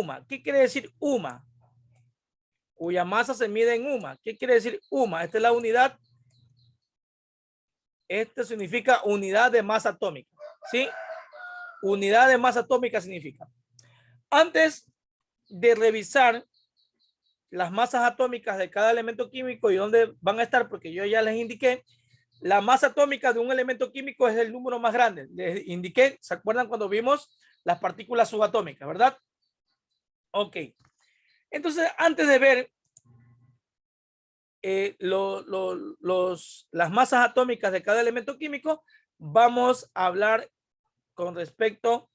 UMA. ¿Qué quiere decir UMA? Cuya masa se mide en UMA. ¿Qué quiere decir UMA? Esta es la unidad. Este significa unidad de masa atómica. ¿Sí? Unidad de masa atómica significa. Antes de revisar las masas atómicas de cada elemento químico y dónde van a estar, porque yo ya les indiqué, la masa atómica de un elemento químico es el número más grande. Les indiqué, ¿se acuerdan cuando vimos las partículas subatómicas, verdad? Ok. Entonces, antes de ver las masas atómicas de cada elemento químico, vamos a hablar con respecto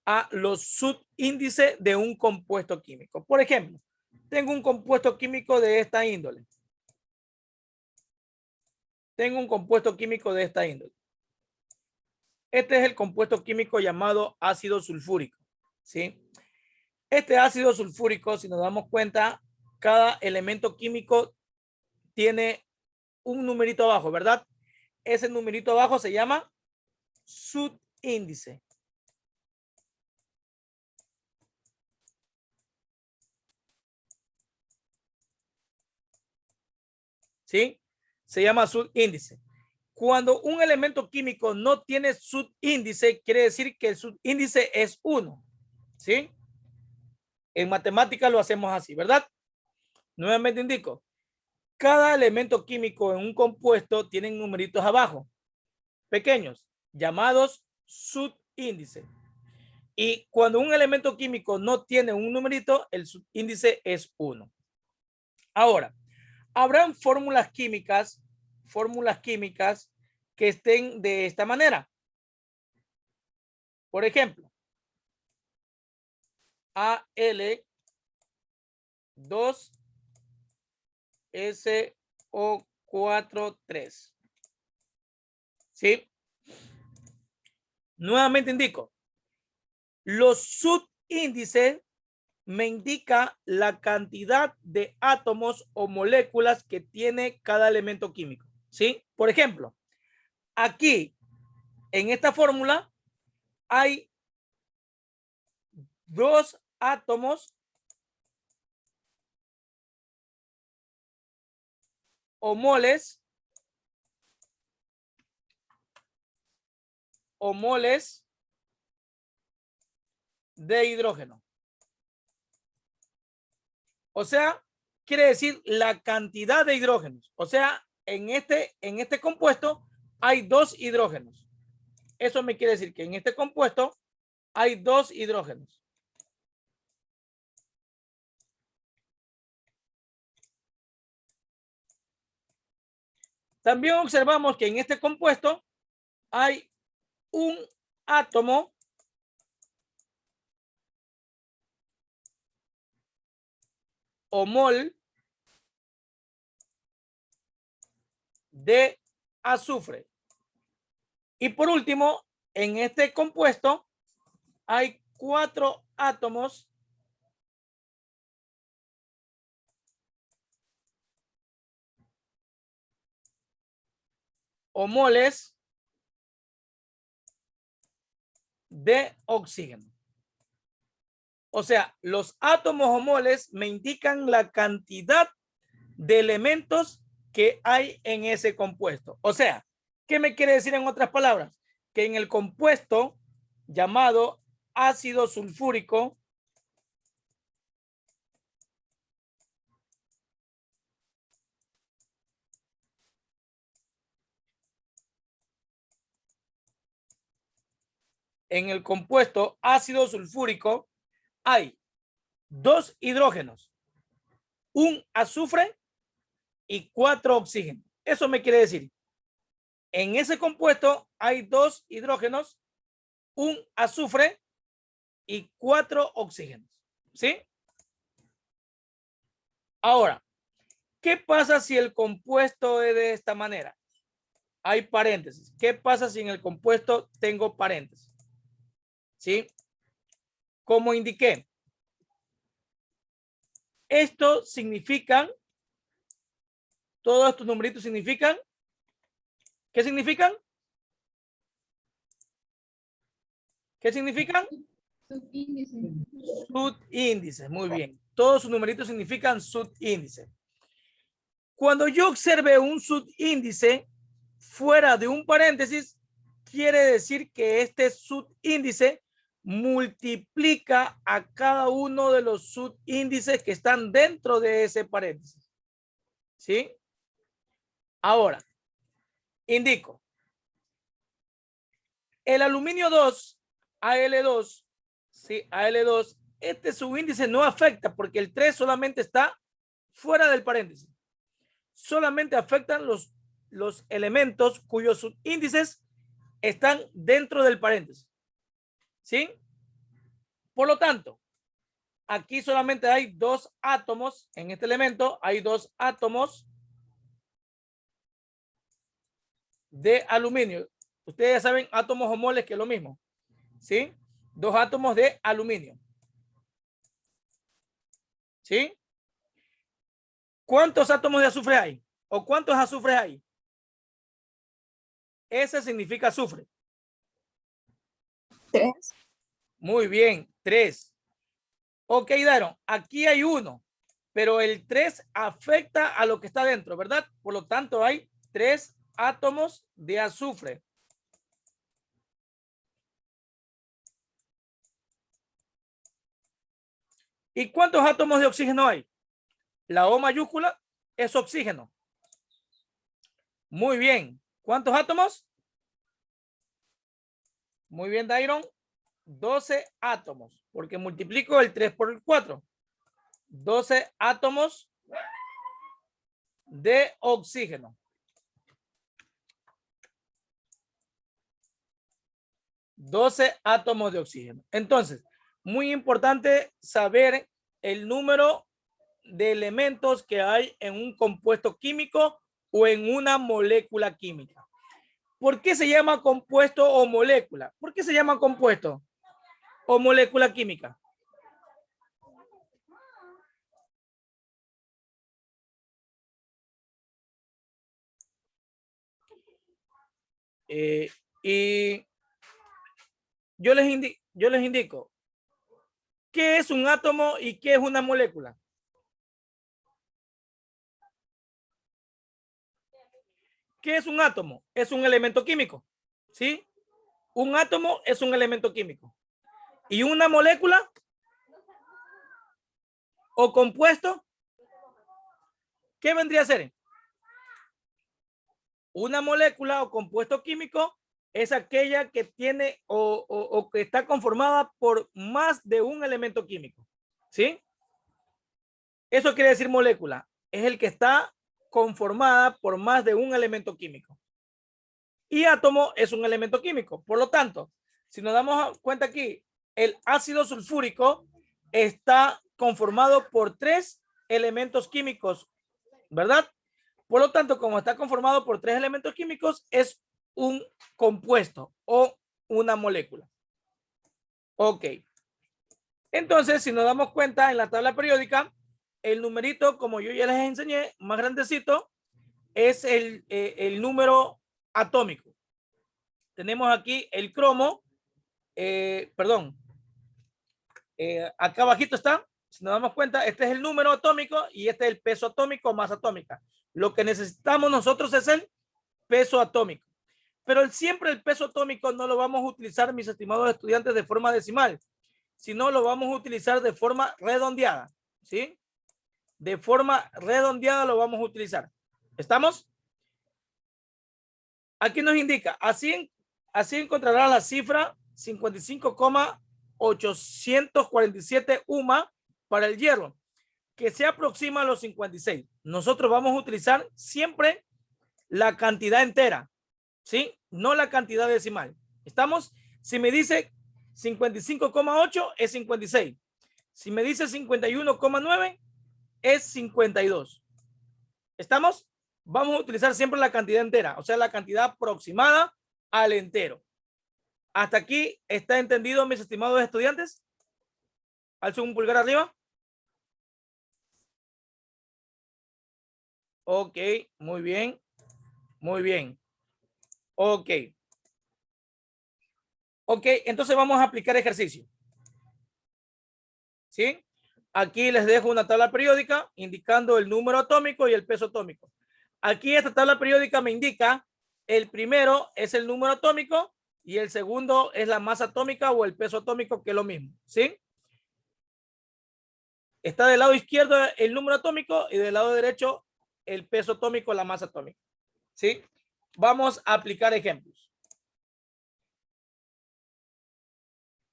a los subíndices de un compuesto químico. Por ejemplo, tengo un compuesto químico de esta índole. Tengo un compuesto químico de esta índole. Este es el compuesto químico llamado ácido sulfúrico, ¿sí? Este ácido sulfúrico, si nos damos cuenta, cada elemento químico tiene un numerito abajo, ¿verdad? Ese numerito abajo se llama subíndice. ¿Sí? Se llama subíndice. Cuando un elemento químico no tiene subíndice, quiere decir que el subíndice es 1. ¿Sí? En matemáticas lo hacemos así, ¿verdad? Nuevamente indico. Cada elemento químico en un compuesto tiene numeritos abajo, pequeños, llamados subíndice. Y cuando un elemento químico no tiene un numerito, el subíndice es 1. Ahora, habrán fórmulas químicas que estén de esta manera. Por ejemplo, Al2SO43. ¿Sí? Nuevamente indico, los subíndices me indica la cantidad de átomos o moléculas que tiene cada elemento químico. ¿Sí? Por ejemplo, aquí en esta fórmula hay 2 átomos o moles de hidrógeno. O sea, quiere decir la cantidad de hidrógenos. O sea, en este compuesto hay 2 hidrógenos. Eso me quiere decir que en este compuesto hay 2 hidrógenos. También observamos que en este compuesto hay un átomo o mol de azufre. Y por último, en este compuesto hay 4 átomos o moles de oxígeno. O sea, los átomos o moles me indican la cantidad de elementos que hay en ese compuesto. O sea, ¿qué me quiere decir en otras palabras? Que en el compuesto llamado ácido sulfúrico hay 2 hidrógenos, un azufre y 4 oxígenos. Eso me quiere decir, en ese compuesto hay 2 hidrógenos, un azufre y 4 oxígenos. ¿Sí? Ahora, ¿qué pasa si el compuesto es de esta manera? Hay paréntesis. ¿Qué pasa si en el compuesto tengo paréntesis? ¿Sí? Como indiqué, esto significan, todos estos numeritos significan, ¿qué significan? ¿Qué significan? Subíndice. Subíndices, muy bien. Todos sus numeritos significan subíndice. Cuando yo observe un subíndice fuera de un paréntesis, quiere decir que este subíndice multiplica a cada uno de los subíndices que están dentro de ese paréntesis. ¿Sí? Ahora, indico. El aluminio 2, Al2, ¿sí? Al2, este subíndice no afecta porque el 3 solamente está fuera del paréntesis. Solamente afectan los elementos cuyos subíndices están dentro del paréntesis. ¿Sí? Por lo tanto, aquí solamente hay 2 átomos. En este elemento hay 2 átomos de aluminio. Ustedes ya saben, átomos o moles, que es lo mismo. ¿Sí? 2 átomos de aluminio. ¿Sí? ¿Cuántos átomos de azufre hay? ¿O cuántos azufres hay? Ese significa azufre. 3. Muy bien, 3. Ok, Daron, aquí hay 1, pero el 3 afecta a lo que está dentro, ¿verdad? Por lo tanto, hay 3 átomos de azufre. ¿Y cuántos átomos de oxígeno hay? La O mayúscula es oxígeno. Muy bien. ¿Cuántos átomos? Muy bien, Dairon. 12 átomos, porque multiplico el 3 por el 4. 12 átomos de oxígeno. 12 átomos de oxígeno. Entonces, muy importante saber el número de elementos que hay en un compuesto químico o en una molécula química. ¿Por qué se llama compuesto o molécula? ¿Por qué se llama compuesto o molécula química? Y yo les indico qué es un átomo y qué es una molécula. ¿Qué es un átomo? Es un elemento químico, ¿sí? Un átomo es un elemento químico. ¿Y una molécula o compuesto? ¿Qué vendría a ser? Una molécula o compuesto químico es aquella que tiene o que está conformada por más de un elemento químico, ¿sí? Eso quiere decir molécula. Es el que está conformada por más de un elemento químico. Y átomo es un elemento químico. Por lo tanto, si nos damos cuenta aquí, el ácido sulfúrico está conformado por 3 elementos químicos, ¿verdad? Por lo tanto, como está conformado por 3 elementos químicos, es un compuesto o una molécula. Ok. Entonces, si nos damos cuenta en la tabla periódica, el numerito, como yo ya les enseñé, más grandecito, es el número atómico. Tenemos aquí el cromo, perdón, acá abajito está, si nos damos cuenta, este es el número atómico y este es el peso atómico o masa atómica. Lo que necesitamos nosotros es el peso atómico. Pero siempre el peso atómico no lo vamos a utilizar, mis estimados estudiantes, de forma decimal, sino lo vamos a utilizar de forma redondeada, ¿sí? De forma redondeada lo vamos a utilizar. ¿Estamos? Aquí nos indica, así encontrará la cifra 55,847 UMA para el hierro, que se aproxima a los 56. Nosotros vamos a utilizar siempre la cantidad entera, ¿sí? No la cantidad decimal. ¿Estamos? Si me dice 55,8 es 56. Si me dice 51,9 es 52. ¿Estamos? Vamos a utilizar siempre la cantidad entera, o sea, la cantidad aproximada al entero. ¿Hasta aquí está entendido, mis estimados estudiantes? Alzo un pulgar arriba. Ok, muy bien. Muy bien. Ok. Ok, entonces vamos a aplicar ejercicio. ¿sí? Aquí les dejo una tabla periódica indicando el número atómico y el peso atómico. Aquí esta tabla periódica me indica el primero es el número atómico y el segundo es la masa atómica o el peso atómico, que es lo mismo, ¿sí? Está del lado izquierdo el número atómico y del lado derecho el peso atómico, la masa atómica, ¿sí? Vamos a aplicar ejemplos.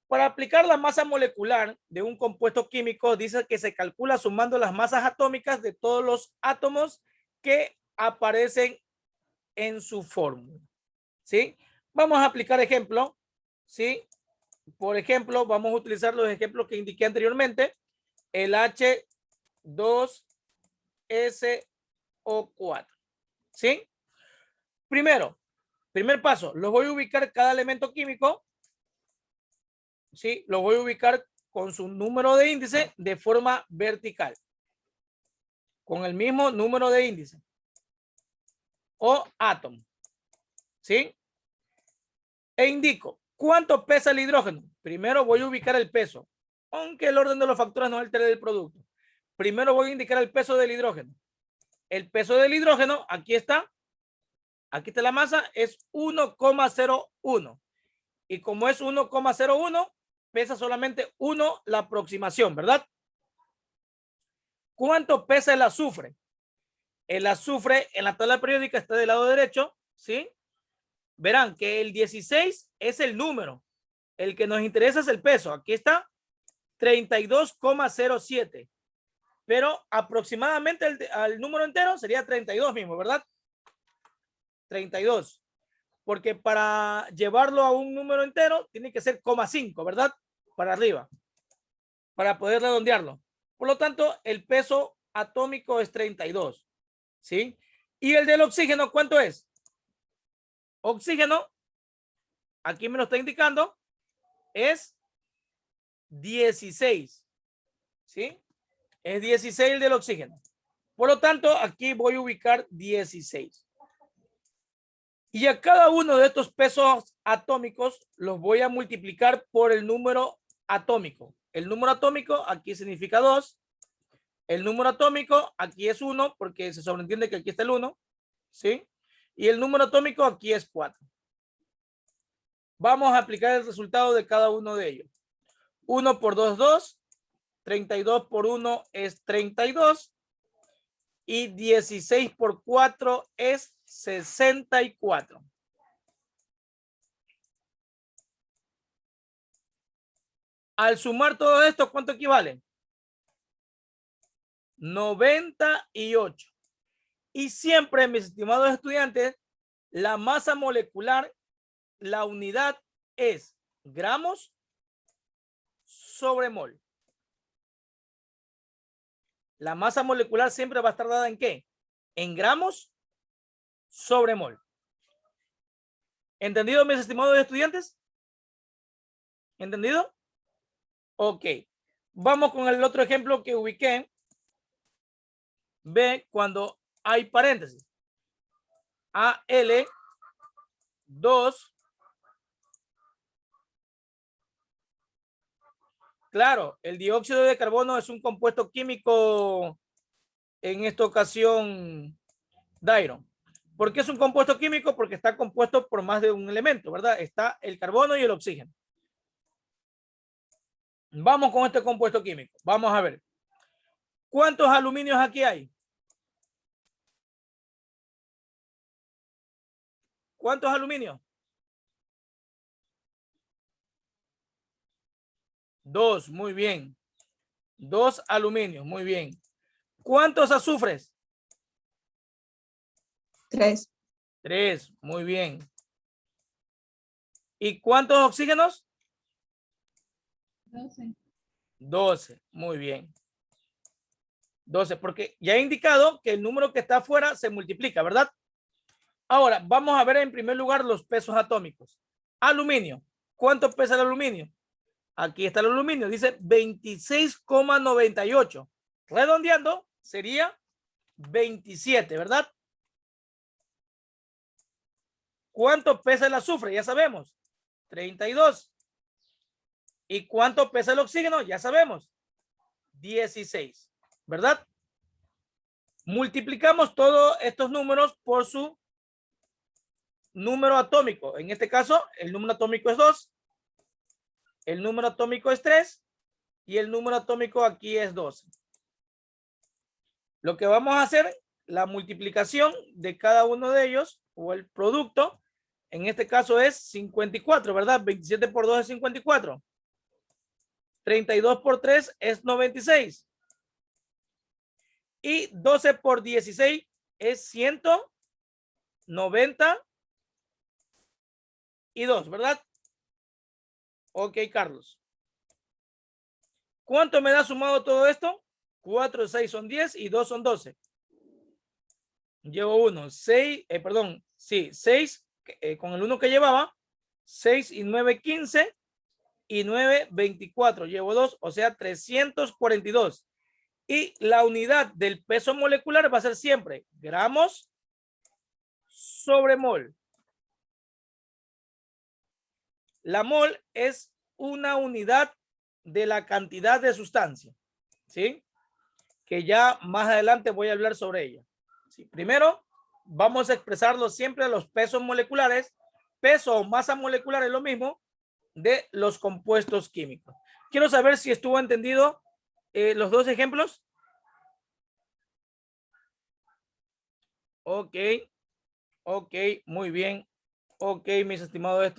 Para aplicar la masa molecular de un compuesto químico, dice que se calcula sumando las masas atómicas de todos los átomos que aparecen en su fórmula, ¿sí? Vamos a aplicar ejemplo, ¿sí? Por ejemplo, vamos a utilizar los ejemplos que indiqué anteriormente, el H2SO4, ¿sí? Primero, primer paso, los voy a ubicar cada elemento químico, ¿sí? Lo voy a ubicar con su número de índice de forma vertical, con el mismo número de índice o átomo, ¿sí? E indico cuánto pesa el hidrógeno. Primero voy a ubicar el peso, aunque el orden de los factores no altere el producto. Primero voy a indicar el peso del hidrógeno. El peso del hidrógeno, aquí está la masa, es 1,01. Y como es 1,01, pesa solamente 1 la aproximación, ¿verdad? ¿Cuánto pesa el azufre? El azufre en la tabla periódica está del lado derecho, ¿sí? Verán que el 16 es el número. El que nos interesa es el peso. Aquí está 32,07. Pero aproximadamente al número entero sería 32 mismo, ¿verdad? 32. Porque para llevarlo a un número entero tiene que ser 0,5, ¿verdad? Para arriba. Para poder redondearlo. Por lo tanto, el peso atómico es 32. ¿Sí? ¿Y el del oxígeno cuánto es? Oxígeno, aquí me lo está indicando, es 16. ¿Sí? Es 16 el del oxígeno. Por lo tanto, aquí voy a ubicar 16. Y a cada uno de estos pesos atómicos los voy a multiplicar por el número atómico. El número atómico aquí significa 2. El número atómico aquí es 1 porque se sobreentiende que aquí está el 1. ¿Sí? Y el número atómico aquí es 4. Vamos a aplicar el resultado de cada uno de ellos. 1 por 2, 2. 32 por 1 es 32. Y 16 por 4 es 64. Al sumar todo esto, ¿cuánto equivale? 98. Y siempre, mis estimados estudiantes, la masa molecular, la unidad es gramos sobre mol. La masa molecular siempre va a estar dada en ¿qué? En gramos sobre mol. ¿Entendido, mis estimados estudiantes? ¿Entendido? Ok. Vamos con el otro ejemplo que ubiqué. Ve cuando hay paréntesis. Al2. Claro, el dióxido de carbono es un compuesto químico en esta ocasión, Dairon. ¿Por qué es un compuesto químico? Porque está compuesto por más de un elemento, ¿verdad? Está el carbono y el oxígeno. Vamos con este compuesto químico. Vamos a ver. ¿Cuántos aluminios aquí hay? ¿Cuántos aluminios? 2, muy bien. 2 aluminios, muy bien. ¿Cuántos azufres? 3. 3, muy bien. ¿Y cuántos oxígenos? 12. 12, muy bien. 12, porque ya he indicado que el número que está afuera se multiplica, ¿verdad? Ahora, vamos a ver en primer lugar los pesos atómicos. Aluminio. ¿Cuánto pesa el aluminio? Aquí está el aluminio. Dice 26,98. Redondeando, sería 27, ¿verdad? ¿Cuánto pesa el azufre? Ya sabemos. 32. ¿Y cuánto pesa el oxígeno? Ya sabemos. 16, ¿verdad? Multiplicamos todos estos números por su número atómico. En este caso, el número atómico es 2, el número atómico es 3 y el número atómico aquí es 12. Lo que vamos a hacer, la multiplicación de cada uno de ellos o el producto, en este caso es 54, ¿verdad? 27 por 2 es 54. 32 por 3 es 96. Y 12 por 16 es 192, ¿verdad? Ok, Carlos. ¿Cuánto me da sumado todo esto? 4, 6 son 10 y 2 son 12. Llevo 1, 6, perdón, sí, 6 con el 1 que llevaba, 6 y 9, 15 y 9, 24. Llevo 2, o sea, 342. Y la unidad del peso molecular va a ser siempre gramos sobre mol. La mol es una unidad de la cantidad de sustancia, ¿sí? Que ya más adelante voy a hablar sobre ella. ¿Sí? Primero, vamos a expresarlo siempre a los pesos moleculares. Peso o masa molecular es lo mismo de los compuestos químicos. Quiero saber si estuvo entendido los dos ejemplos. Ok, ok, muy bien. Ok, mis estimados estudiantes.